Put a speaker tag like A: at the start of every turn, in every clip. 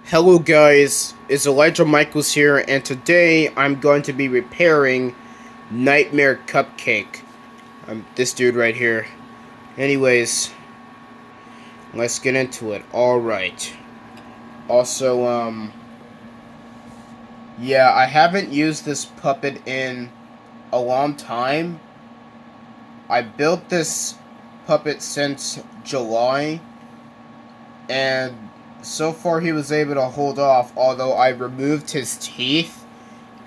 A: Hello guys, it's Elijah Michaels here, and today I'm going to be repairing Nightmare Cupcake. This dude right here. Anyways, let's get into it. Alright. Also, yeah, I haven't used this puppet in a long time. I built this puppet since July, and so far he was able to hold off, although I removed his teeth.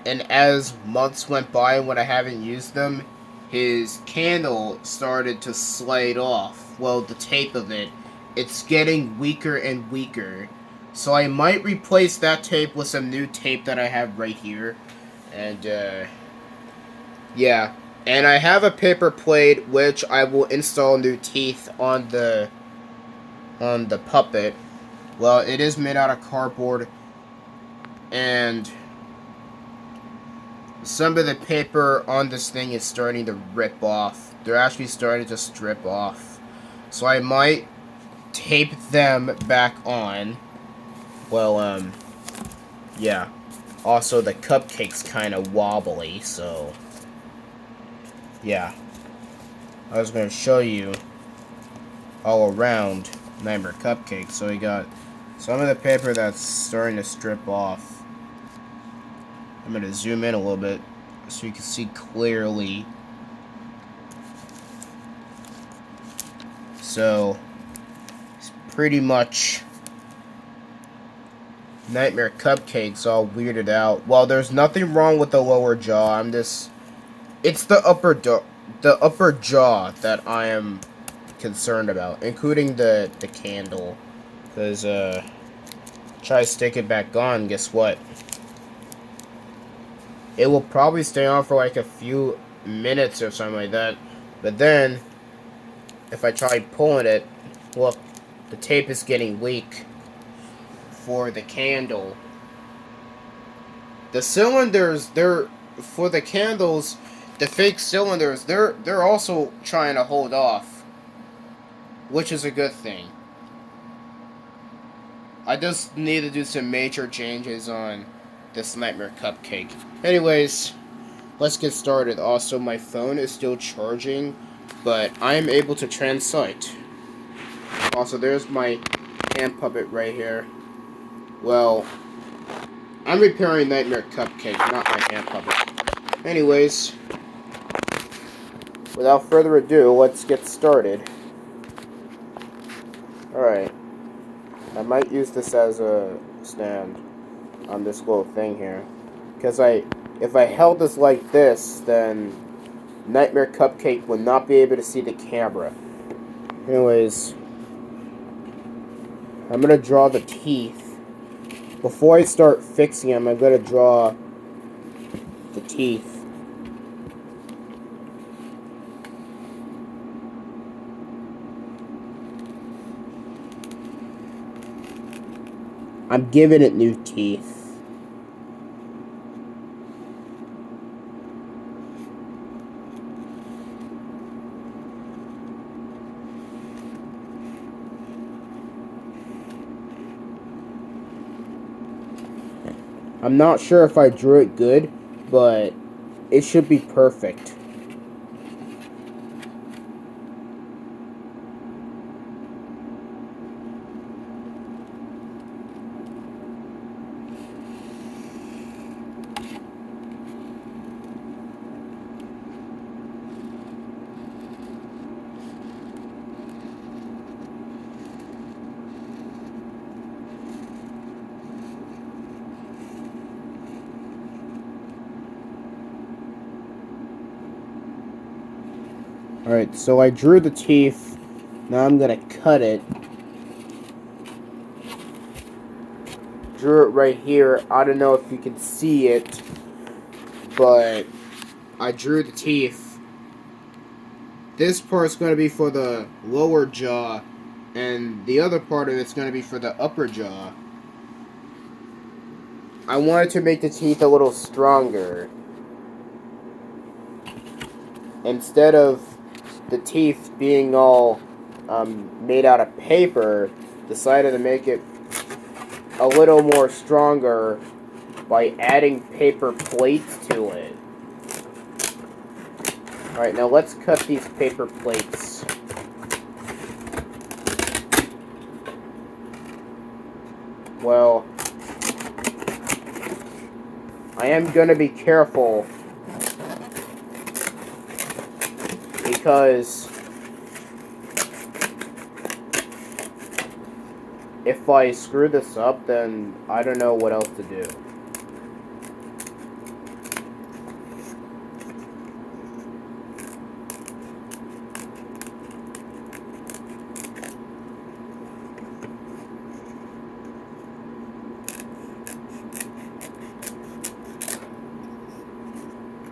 A: And as months went by when I haven't used them, his candle started to slide off. Well, the tape of it. It's getting weaker and weaker. So I might replace that tape with some new tape that I have right here. And, yeah. And I have a paper plate, which I will install new teeth on the puppet. Well, it is made out of cardboard. And some of the paper on this thing is starting to rip off. They're actually starting to strip off. So I might tape them back on. Well, yeah. Also, the cupcake's kind of wobbly, so yeah. I was going to show you all around Nightmare Cupcake. So we got some of the paper that's starting to strip off. I'm going to zoom in a little bit so you can see clearly. So, it's pretty much Nightmare Cupcake's all weirded out. Well, there's nothing wrong with the lower jaw. It's the upper jaw that I am concerned about, including the candle. Because, try to stick it back on, guess what? It will probably stay on for like a few minutes or something like that. But then, if I try pulling it, look, the tape is getting weak for the candle. The cylinders, for the candles, the fake cylinders, they're also trying to hold off, which is a good thing. I just need to do some major changes on this Nightmare Cupcake. Anyways, let's get started. Also, my phone is still charging, but I am able to translate. Also, there's my hand puppet right here. Well, I'm repairing Nightmare Cupcake, not my hand puppet. Anyways, without further ado, let's get started. Alright. I might use this as a stand on this little thing here. Because if I held this like this, then Nightmare Cupcake would not be able to see the camera. Anyways, I'm going to draw the teeth. Before I start fixing them, I'm going to draw the teeth. I'm giving it new teeth. I'm not sure if I drew it good, but it should be perfect. Alright, so I drew the teeth. Now I'm gonna cut it. Drew it right here. I don't know if you can see it, but I drew the teeth. This part's going to be for the lower jaw, and the other part of it's going to be for the upper jaw. I wanted to make the teeth a little stronger. Instead of the teeth being all made out of paper, decided to make it a little more stronger by adding paper plates to it. Alright, now let's cut these paper plates. Well, I am gonna be careful because if I screw this up, then I don't know what else to do.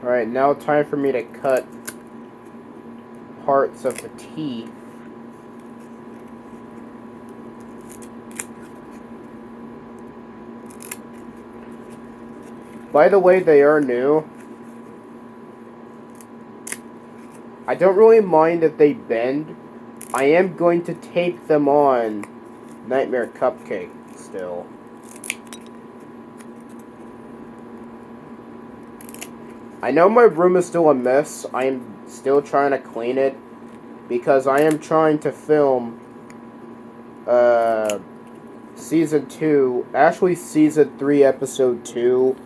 A: Alright, now time for me to cut parts of the teeth. By the way, they are new. I don't really mind if they bend. I am going to tape them on Nightmare Cupcake still. I know my room is still a mess. I am still trying to clean it because I am trying to film Season 2, actually Season 3, Episode 2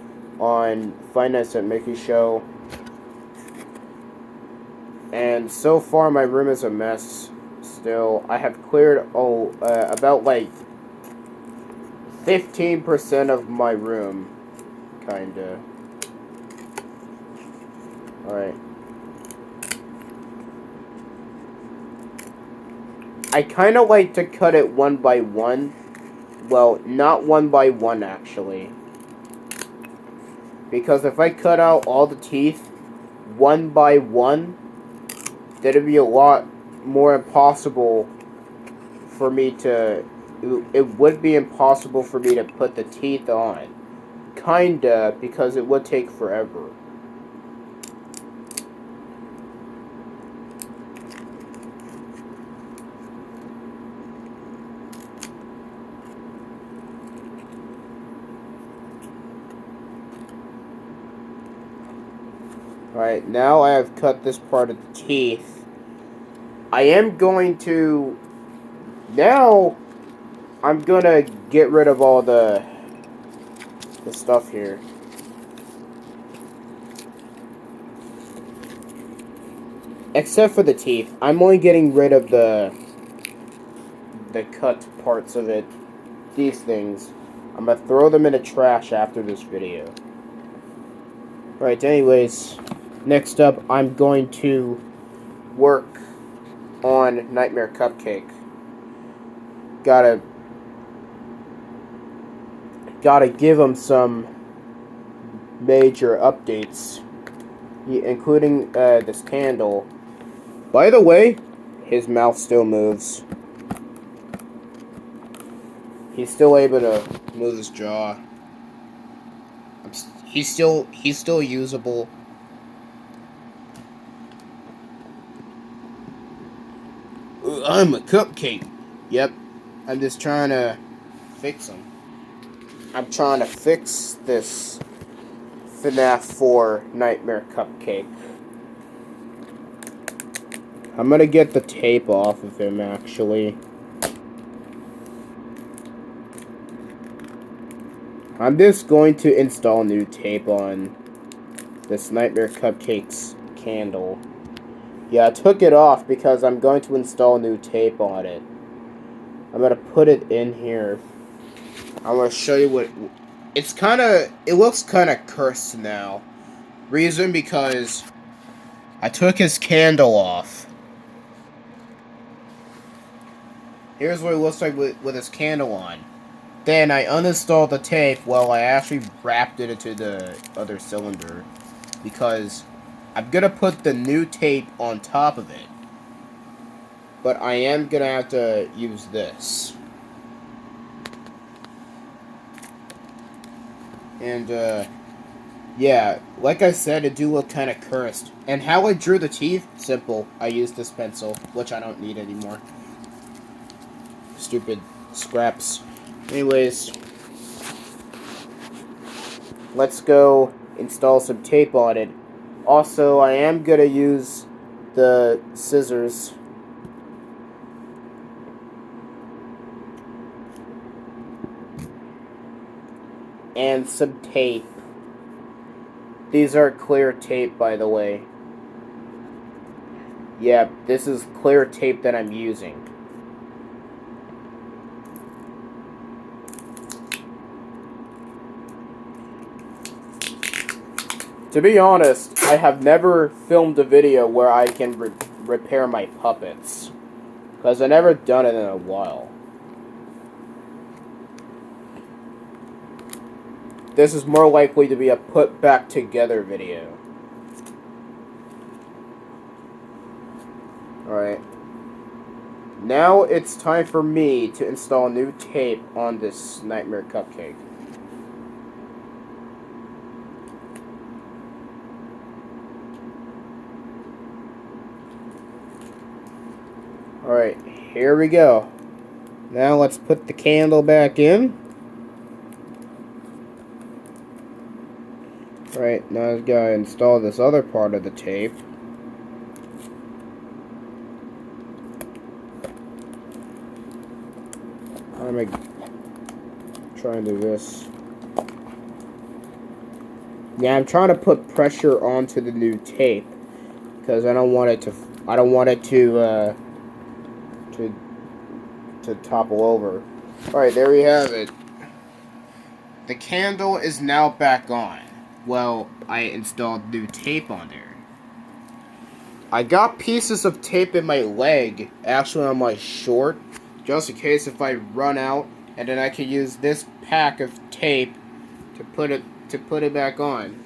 A: on Five Nights at Mickey's show. And so far my room is a mess still. I have cleared about like 15% of my room, kinda. Alright. I kinda like to cut it one by one. Well, not one by one actually. Because if I cut out all the teeth one by one, then it'd be a lot more impossible for me to... It would be impossible for me to put the teeth on. Kinda, because it would take forever. Alright, now I have cut this part of the teeth. I am going to... Now, I'm gonna get rid of all the stuff here. Except for the teeth. I'm only getting rid of the cut parts of it. These things. I'm gonna throw them in the trash after this video. Right, anyways, next up, I'm going to work on Nightmare Cupcake. Gotta give him some major updates, including this candle. By the way, his mouth still moves. He's still able to move his jaw. He's still usable. I'm a cupcake. Yep. I'm just trying to fix him. I'm trying to fix this FNAF 4 Nightmare Cupcake. I'm gonna get the tape off of him, actually. I'm just going to install new tape on this Nightmare Cupcake's candle. Yeah, I took it off because I'm going to install new tape on it. I'm going to put it in here. I'm going to show you what... It looks kind of cursed now. Reason because I took his candle off. Here's what it looks like with his candle on. Then I uninstalled the tape while I actually wrapped it into the other cylinder. Because I'm going to put the new tape on top of it. But I am going to have to use this. And, yeah, like I said, it do look kind of cursed. And how I drew the teeth? Simple. I used this pencil, which I don't need anymore. Stupid scraps. Anyways, let's go install some tape on it. Also, I am gonna use the scissors. And some tape. These are clear tape, by the way. Yeah, this is clear tape that I'm using. To be honest, I have never filmed a video where I can repair my puppets. Because I've never done it in a while. This is more likely to be a put back together video. Alright. Now it's time for me to install new tape on this Nightmare Cupcake. Alright, here we go. Now let's put the candle back in. Alright, now I've got to install this other part of the tape. I'm going to try and do this. Yeah, I'm trying to put pressure onto the new tape because I don't want it to topple over. Alright, there we have it. The candle is now back on. Well, I installed new tape on there. I got pieces of tape in my leg, actually on my short, just in case if I run out, and then I can use this pack of tape to put it back on.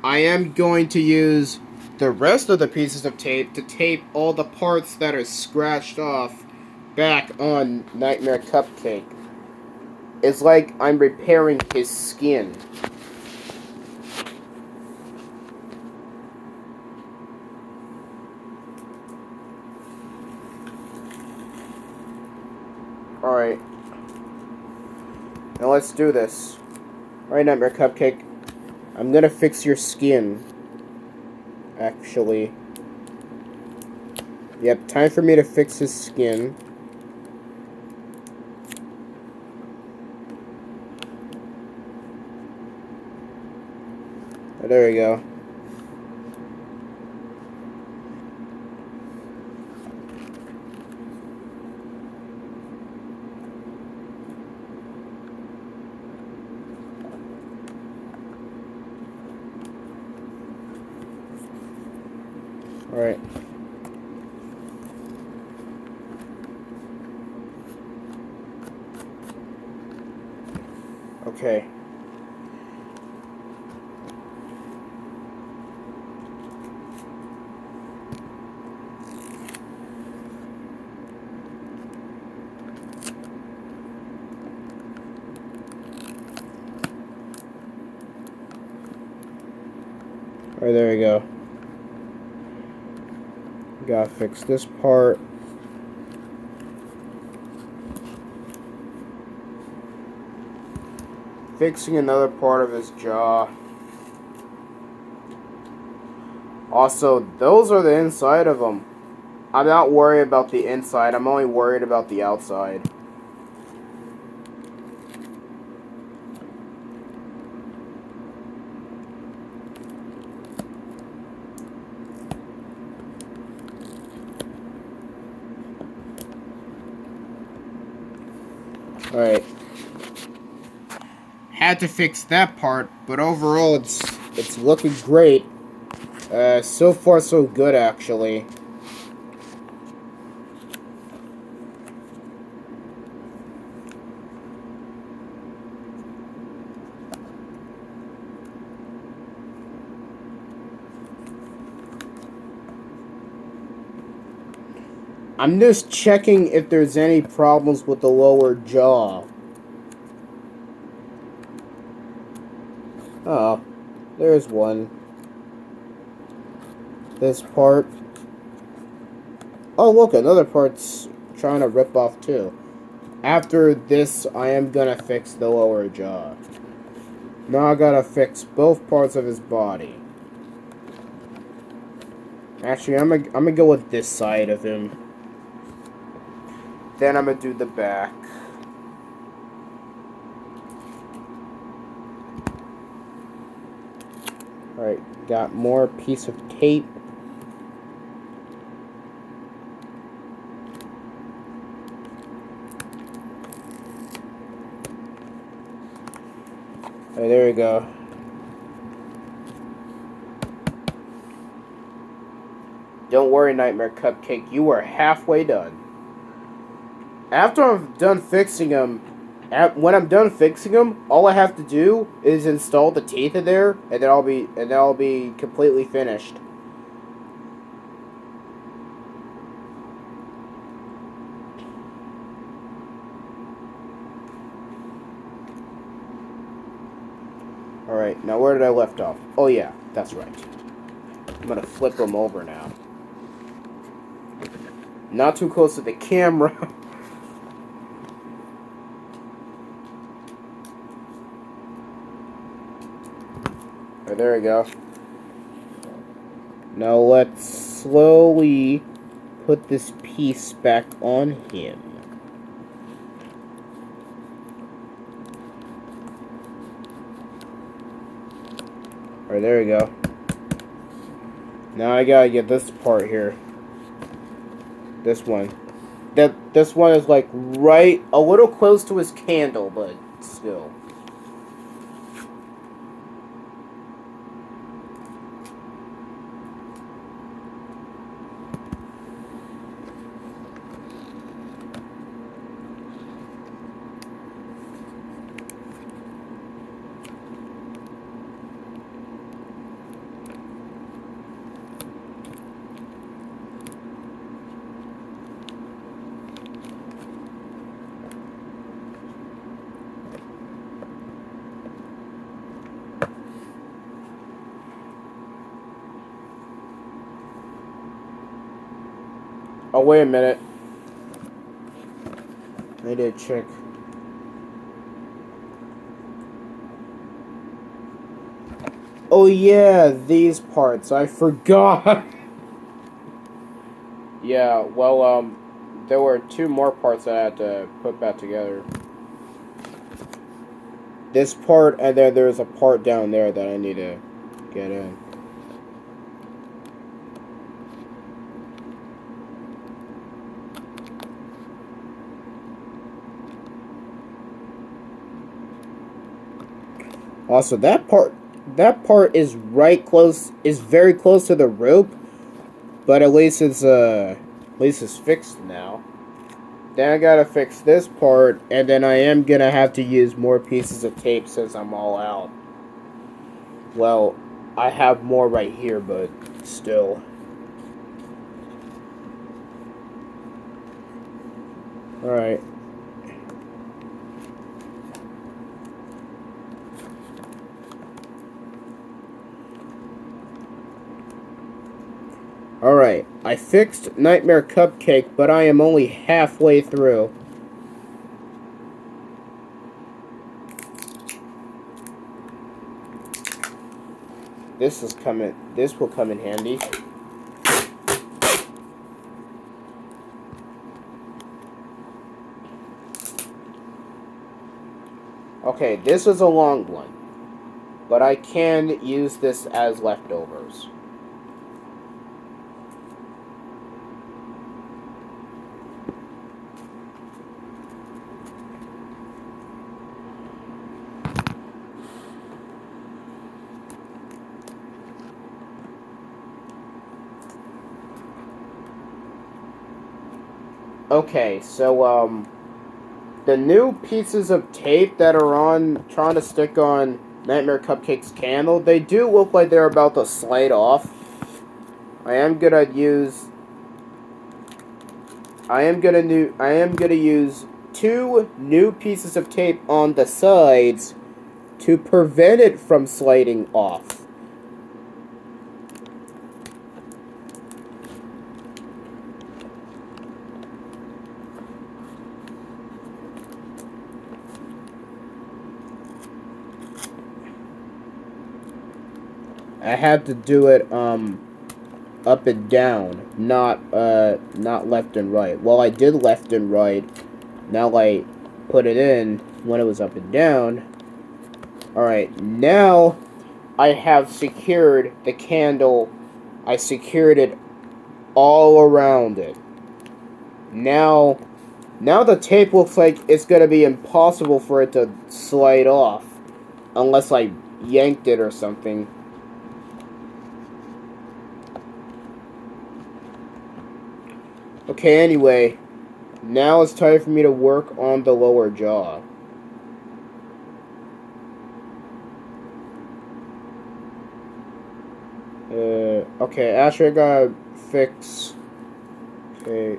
A: I am going to use the rest of the pieces of tape to tape all the parts that are scratched off back on Nightmare Cupcake. It's like I'm repairing his skin. Alright. Now let's do this. Alright, Nightmare Cupcake. I'm gonna fix your skin. Actually. Yep, time for me to fix his skin. Oh, there we go. Alright. Okay. Alright, there we go. Gotta fix this part. Fixing another part of his jaw. Also, those are the inside of them. I'm not worried about the inside, I'm only worried about the outside. Alright. Had to fix that part, but overall it's looking great. So far so good, actually. I'm just checking if there's any problems with the lower jaw. Oh, there's one. This part. Oh, look, another part's trying to rip off too. After this, I am gonna fix the lower jaw. Now I gotta fix both parts of his body. Actually, I'm gonna go with this side of him. Then I'm gonna do the back. Alright, got more piece of tape. Alright, there we go. Don't worry, Nightmare Cupcake, you are halfway done. After I'm done fixing them, when I'm done fixing them, all I have to do is install the teeth in there, and then I'll be completely finished. Alright, now where did I left off? Oh yeah, that's right. I'm gonna flip them over now. Not too close to the camera. Right, there we go. Now let's slowly put this piece back on him. Alright, there we go. Now I gotta get this part here. This one. This one is like right a little close to his candle, but still. Oh, wait a minute. I need to check. Oh yeah, these parts. I forgot. Yeah, well, there were two more parts that I had to put back together. This part, and then there's a part down there that I need to get in. Also, that part is very close to the rope, but at least it's fixed now. Then I gotta fix this part, and then I am gonna have to use more pieces of tape since I'm all out. Well, I have more right here, but still. Alright. Alright, I fixed Nightmare Cupcake, but I am only halfway through. This will come in handy. Okay, this is a long one, but I can use this as leftovers. Okay, so, the new pieces of tape that are trying to stick on Nightmare Cupcake's candle, they do look like they're about to slide off. I am gonna use 2 new pieces of tape on the sides to prevent it from sliding off. I had to do it, up and down, not left and right. Well, I did left and right. Now I put it in when it was up and down. Alright, now I have secured the candle. I secured it all around it. Now the tape looks like it's gonna be impossible for it to slide off. Unless I yanked it or something. Okay, anyway. Now it's time for me to work on the lower jaw. Okay, actually I gotta fix... Okay,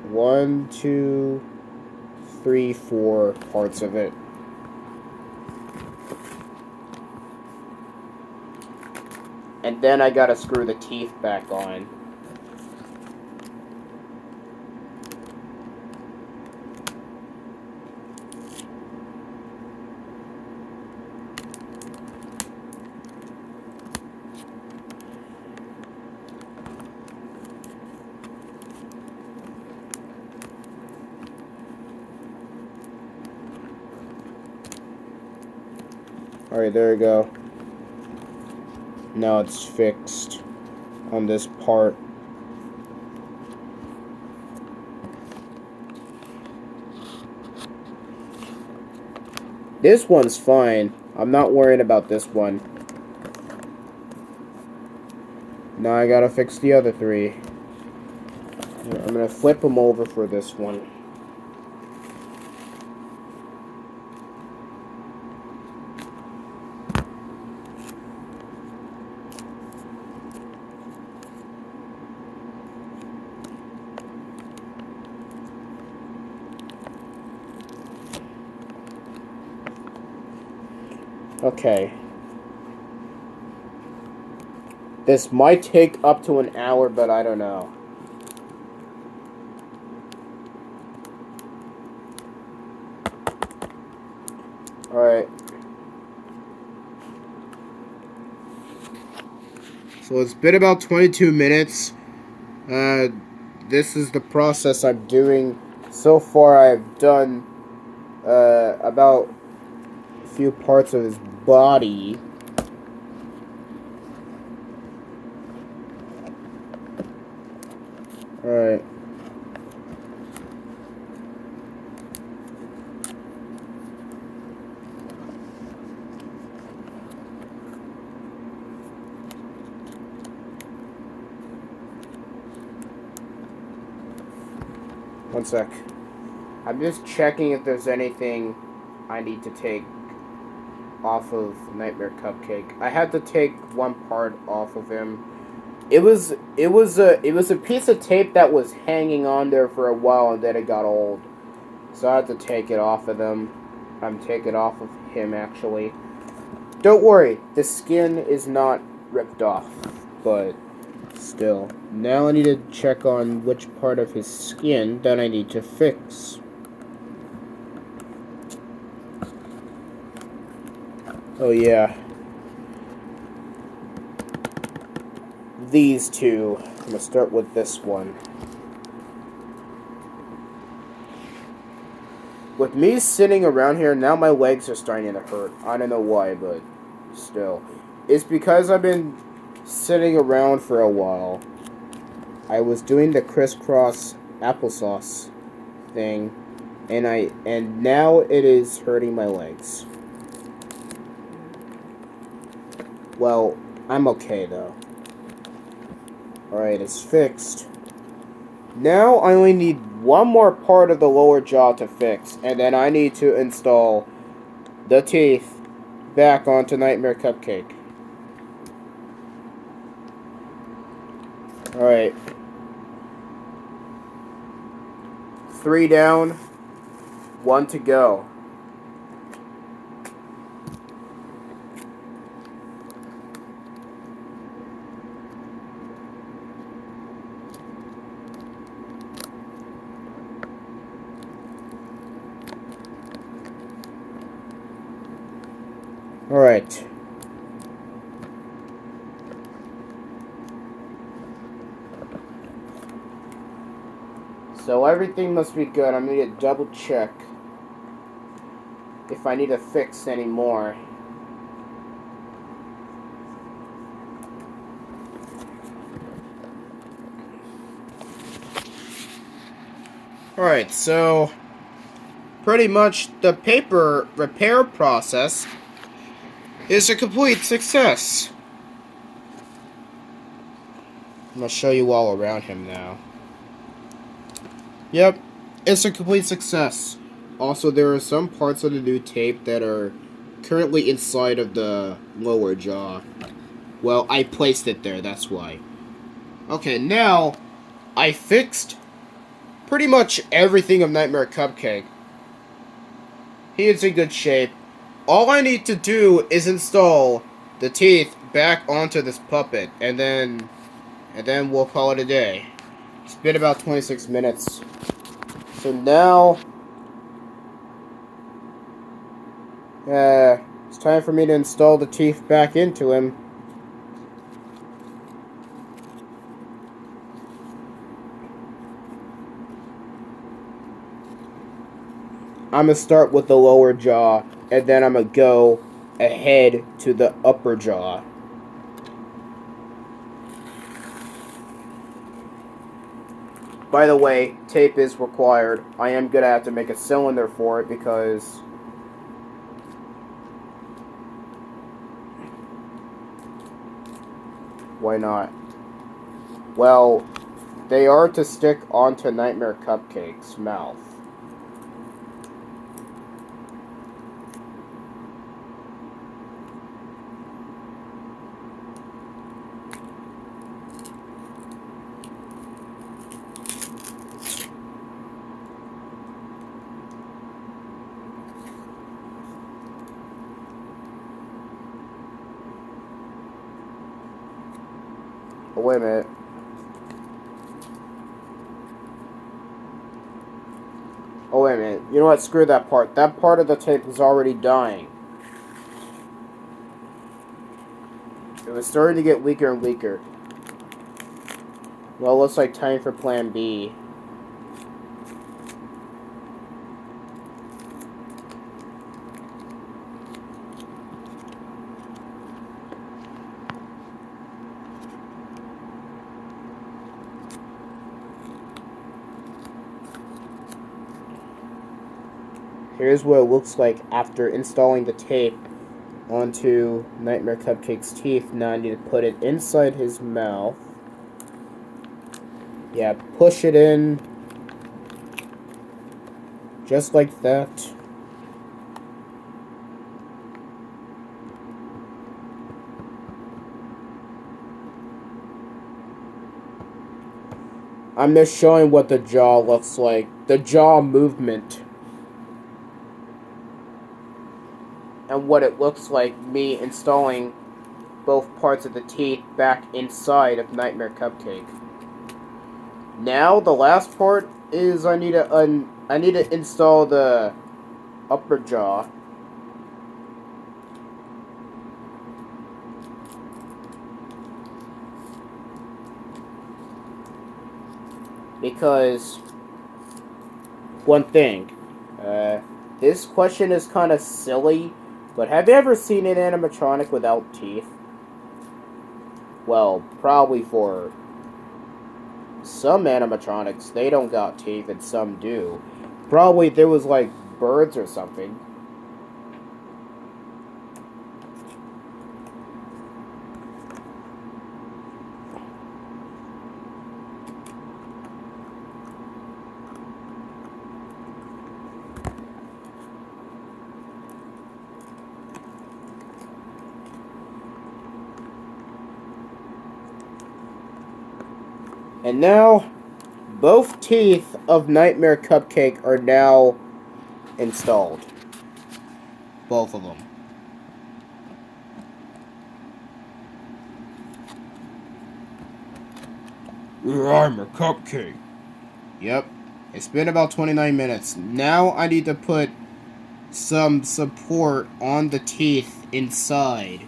A: 1, 2, 3, 4 parts of it. And then I gotta screw the teeth back on. Alright, there we go. Now it's fixed on this part. This one's fine. I'm not worrying about this one. Now I gotta fix the other 3. I'm gonna flip them over for this one. Okay. This might take up to an hour, but I don't know. Alright. So it's been about 22 minutes. This is the process I'm doing. So far I've done about a few parts of his body. Alright. One sec. I'm just checking if there's anything I need to take off of Nightmare Cupcake. I had to take one part off of him. It was a piece of tape that was hanging on there for a while, and then it got old. So I had to take it off of them. Take it off of him, actually. Don't worry, the skin is not ripped off, but still. Now I need to check on which part of his skin that I need to fix. Oh yeah. These two. I'm gonna start with this one. With me sitting around here, now my legs are starting to hurt. I don't know why, but still. It's because I've been sitting around for a while. I was doing the crisscross applesauce thing, and now it is hurting my legs. Well, I'm okay though. Alright, it's fixed. Now I only need one more part of the lower jaw to fix, and then I need to install the teeth back onto Nightmare Cupcake. Alright. 3 down, 1 to go. Alright. So everything must be good. I'm gonna double check if I need to fix any more. Alright, so pretty much the paper repair process is a complete success. I'm gonna show you all around him now. Yep, it's a complete success. Also, there are some parts of the new tape that are currently inside of the lower jaw. Well, I placed it there, that's why. Okay, now I fixed pretty much everything of Nightmare Cupcake. He is in good shape. All I need to do is install the teeth back onto this puppet, and then we'll call it a day. It's been about 26 minutes. So now, it's time for me to install the teeth back into him. I'm gonna start with the lower jaw, and then I'm gonna go ahead to the upper jaw. By the way, tape is required. I am gonna have to make a cylinder for it because why not? Well, they are to stick onto Nightmare Cupcake's mouth. Oh, wait a minute. Oh, wait a minute. You know what? Screw that part. That part of the tape was already dying. It was starting to get weaker and weaker. Well, looks like time for plan B. Here's what it looks like after installing the tape onto Nightmare Cupcake's teeth. Now I need to put it inside his mouth. Yeah, push it in. Just like that. I'm just showing what the jaw looks like. The jaw movement. And what it looks like me installing both parts of the teeth back inside of Nightmare Cupcake. Now the last part is I need to install the upper jaw. Because one thing, this question is kind of silly, but have you ever seen an animatronic without teeth? Well, probably for some animatronics, they don't got teeth and some do. Probably there was like birds or something. And now, both teeth of Nightmare Cupcake are now installed. Both of them. I'm a cupcake. Yep. It's been about 29 minutes. Now I need to put some support on the teeth inside.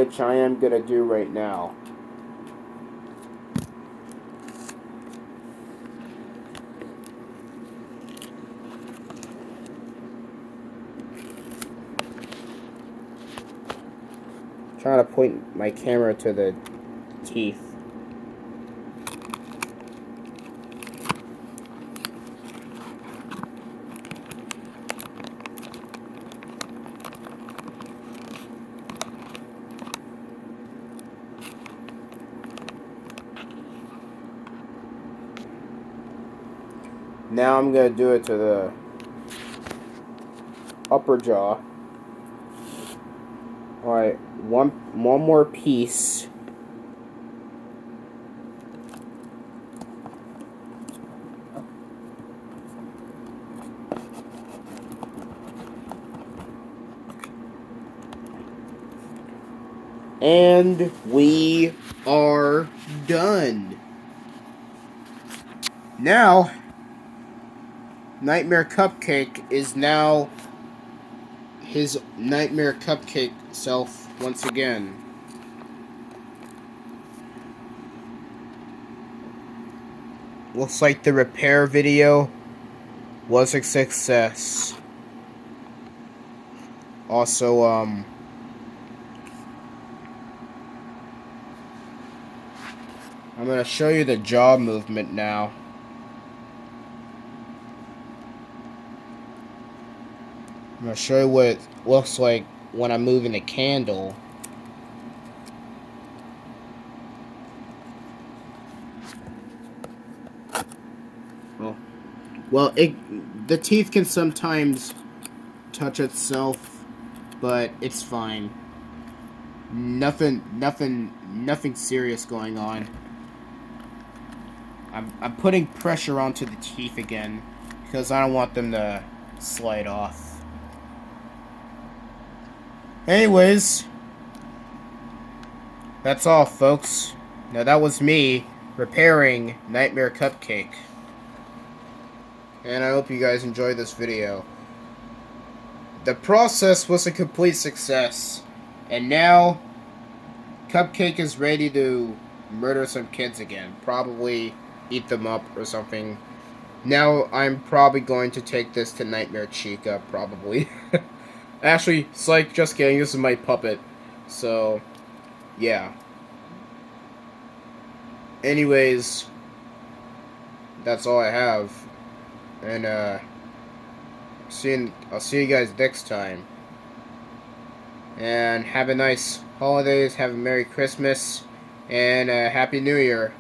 A: which I am gonna do right now. Trying to point my camera to the teeth. Now I'm gonna do it to the upper jaw. Alright, one more piece. And we are done. Now, Nightmare Cupcake is now his Nightmare Cupcake self once again. Looks like the repair video was a success. Also, I'm gonna show you the jaw movement now. I'm gonna show you what it looks like when I'm moving the candle. Well, the teeth can sometimes touch itself, but it's fine. Nothing serious going on. I'm putting pressure onto the teeth again because I don't want them to slide off. Anyways, that's all, folks. Now that was me repairing Nightmare Cupcake. And I hope you guys enjoyed this video. The process was a complete success. And now, Cupcake is ready to murder some kids again. Probably eat them up or something. Now, I'm probably going to take this to Nightmare Chica, probably. Actually, Psych, just kidding, this is my puppet. So, yeah. Anyways, that's all I have. And, I'll see you guys next time. And have a nice holidays, have a Merry Christmas, and Happy New Year.